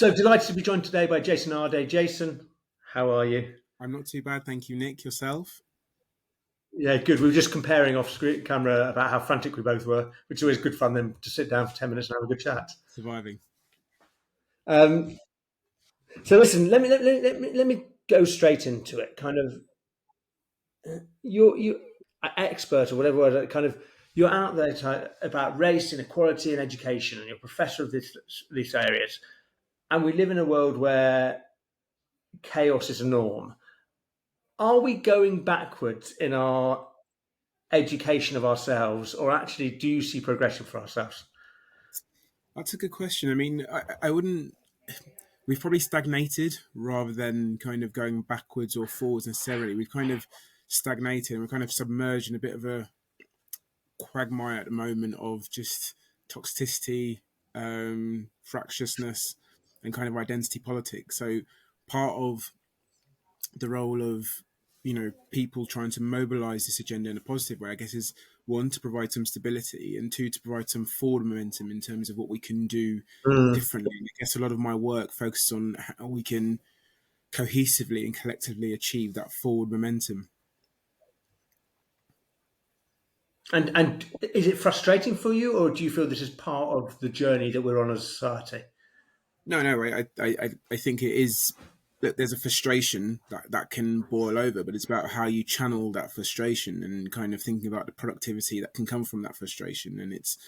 So delighted to be joined today by Jason Arday. Jason, how are you? I'm not too bad, thank you, Nick. Yourself? Yeah, good. We were just comparing off screen camera about how frantic we both were, which is always good fun then to sit down for 10 minutes and have a good chat. Surviving. Um, so listen, let me go straight into it. Kind of you expert or whatever word, kind of you're out there about race, inequality, and education, and you're a professor of these areas. And we live in a world where chaos is a norm. Are we going backwards in our education of ourselves, or actually do you see progression for ourselves? That's a good question. I mean, I wouldn't. We've probably stagnated rather than kind of going backwards or forwards necessarily. We've kind of stagnated and we're kind of submerged in a bit of a quagmire at the moment of just toxicity, fractiousness, and kind of identity politics. So part of the role of people trying to mobilize this agenda in a positive way, I guess, is one, to provide some stability, and two, to provide some forward momentum in terms of what we can do Mm. differently. And I guess a lot of my work focuses on how we can cohesively and collectively achieve that forward momentum. And is it frustrating for you, or do you feel this is part of the journey that we're on as a society? No, I think it is that there's a frustration that can boil over, but it's about how you channel that frustration and kind of thinking about the productivity that can come from that frustration. And it's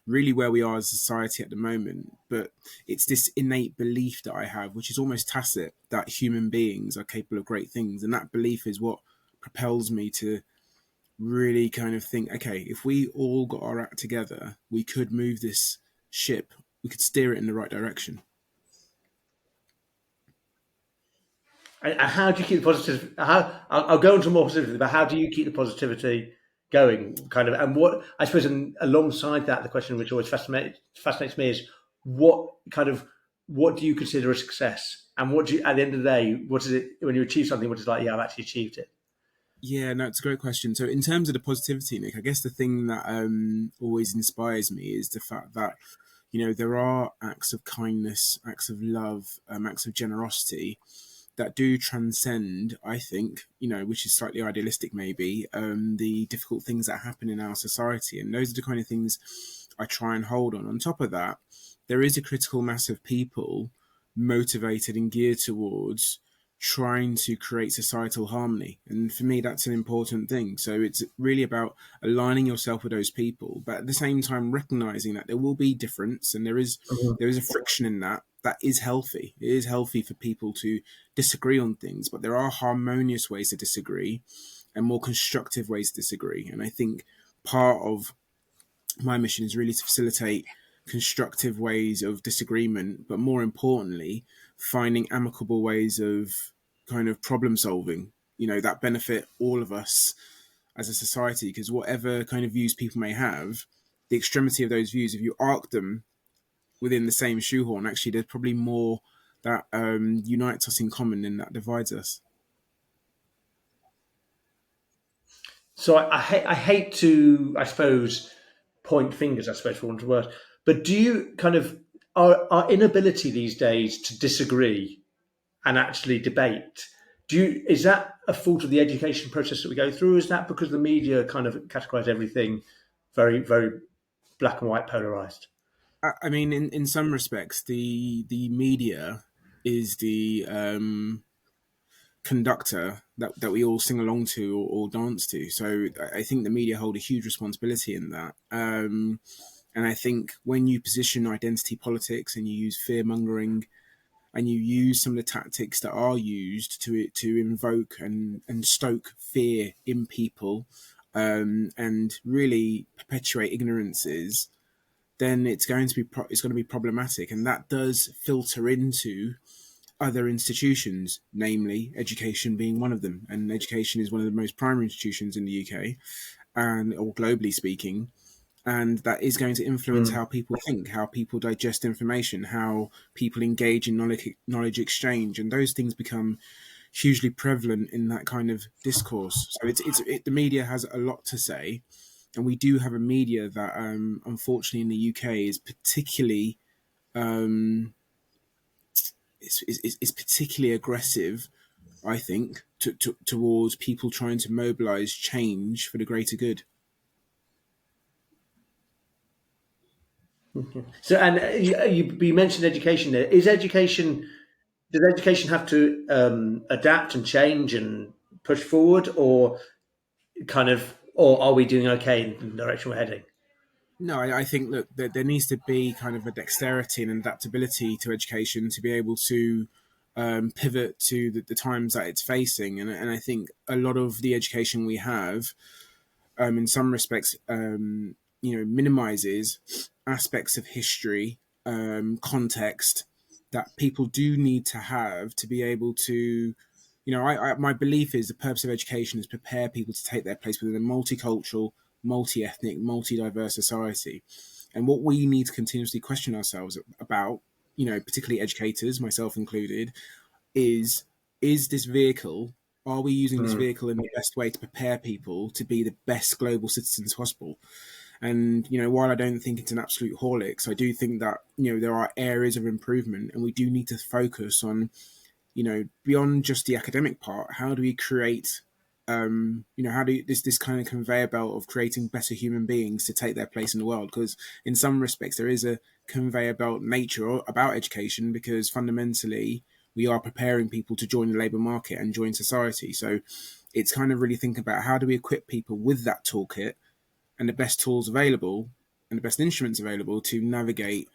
really where we are as a society at the moment. But it's this innate belief that I have, which is almost tacit, that human beings are capable of great things. And that belief is what propels me to really kind of think, okay, if we all got our act together, we could move this ship, we could steer it in the right direction. And how do you keep the positive? I'll go into more positivity, but how do you keep the positivity going? Kind of, and what I suppose, alongside that, the question which always fascinates me is what do you consider a success, and what do you, at the end of the day, what is it when you achieve something? What is like? Yeah, I've actually achieved it. Yeah, no, it's a great question. So, in terms of the positivity, Nick, I guess the thing that always inspires me is the fact that there are acts of kindness, acts of love, acts of generosity that do transcend, I think, which is slightly idealistic maybe, the difficult things that happen in our society. And those are the kind of things I try and hold on. On top of that, there is a critical mass of people motivated and geared towards trying to create societal harmony. And for me, that's an important thing. So it's really about aligning yourself with those people, but at the same time recognizing that there will be difference and Mhm. there is a friction in that. That is healthy. It is healthy for people to disagree on things, but there are harmonious ways to disagree and more constructive ways to disagree. And I think part of my mission is really to facilitate constructive ways of disagreement, but more importantly, finding amicable ways of kind of problem solving, that benefit all of us as a society. Because whatever kind of views people may have, the extremity of those views, if you arc them within the same shoehorn, actually, there's probably more that unites us in common than that divides us. So I hate to, I suppose, point fingers, I suppose, for want of a word, but do you kind of our inability these days to disagree and actually debate? Is that a fault of the education process that we go through? Or is that because the media kind of categorize everything very, very black and white polarized? I mean, in some respects, the media is the conductor that we all sing along to or dance to. So I think the media hold a huge responsibility in that. And I think when you position identity politics and you use fear mongering and you use some of the tactics that are used to invoke and stoke fear in people, and really perpetuate ignorances, then it's going to be problematic, and that does filter into other institutions, namely education being one of them. And education is one of the most primary institutions in the UK, and or globally speaking, and that is going to influence Mm. how people think, how people digest information, how people engage in knowledge exchange, and those things become hugely prevalent in that kind of discourse. So the media has a lot to say, and we do have a media that, unfortunately, in the UK is particularly is particularly aggressive, I think, towards people trying to mobilize change for the greater good. So, and you mentioned education there. Is education Does education have to adapt and change and push forward, or or are we doing okay in the direction we're heading? No, I think that there needs to be kind of a dexterity and adaptability to education to be able to pivot to the times that it's facing. And I think a lot of the education we have, in some respects, minimizes aspects of history, context that people do need to have to be able to. My belief is the purpose of education is prepare people to take their place within a multicultural, multi-ethnic, multi-diverse society. And what we need to continuously question ourselves about, particularly educators, myself included, is is this vehicle, are we using this Mm. vehicle in the best way to prepare people to be the best global citizens possible? And while I don't think it's an absolute horlicks, I do think that there are areas of improvement, and we do need to focus on beyond just the academic part. How do we create how do this kind of conveyor belt of creating better human beings to take their place in the world? Because in some respects there is a conveyor belt nature about education, because fundamentally we are preparing people to join the labour market and join society. So it's kind of really thinking about how do we equip people with that toolkit and the best tools available and the best instruments available to navigate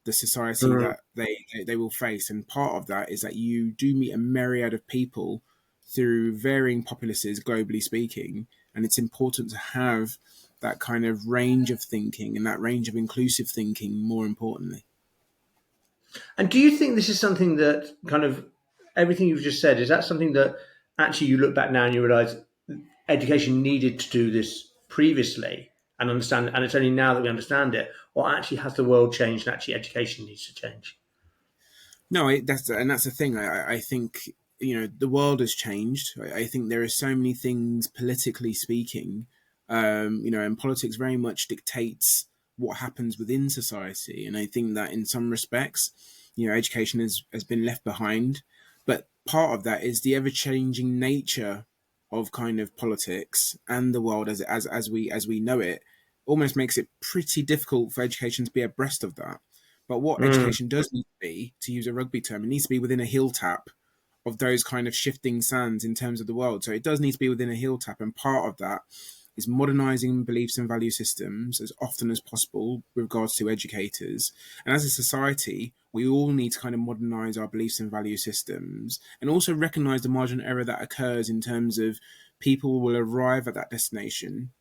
the society Mm. that they will face. And part of that is that you do meet a myriad of people through varying populaces, globally speaking, and it's important to have that kind of range of thinking and that range of inclusive thinking, more importantly. And do you think this is something that kind of everything you've just said, is that something that actually you look back now and you realize education needed to do this previously and understand, and it's only now that we understand it, or actually has the world changed and actually education needs to change? No, that's the thing. I think the world has changed. I think there are so many things politically speaking, and politics very much dictates what happens within society. And I think that in some respects, education has been left behind. But part of that is the ever changing nature of kind of politics and the world as we know it, almost makes it pretty difficult for education to be abreast of that. But what Mm. education does need to be, to use a rugby term, it needs to be within a heel tap of those kind of shifting sands in terms of the world. So it does need to be within a heel tap, and part of that is modernizing beliefs and value systems as often as possible with regards to educators. And as a society, we all need to kind of modernize our beliefs and value systems, and also recognize the marginal error that occurs in terms of people will arrive at that destination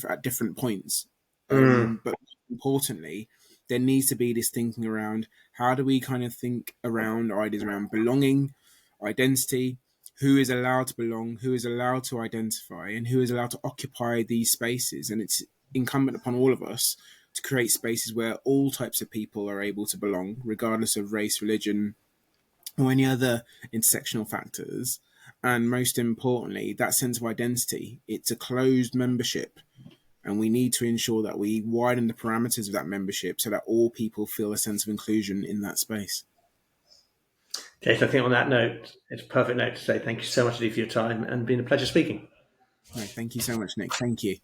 at different points. Mm. But importantly, there needs to be this thinking around how do we kind of think around ideas around belonging, identity, who is allowed to belong, who is allowed to identify, and who is allowed to occupy these spaces. And it's incumbent upon all of us to create spaces where all types of people are able to belong, regardless of race, religion, or any other intersectional factors. And most importantly, that sense of identity. It's a closed membership, and we need to ensure that we widen the parameters of that membership so that all people feel a sense of inclusion in that space. Okay, so I think on that note, it's a perfect note to say thank you so much, Lee, for your time and been a pleasure speaking. All right, thank you so much, Nick. Thank you.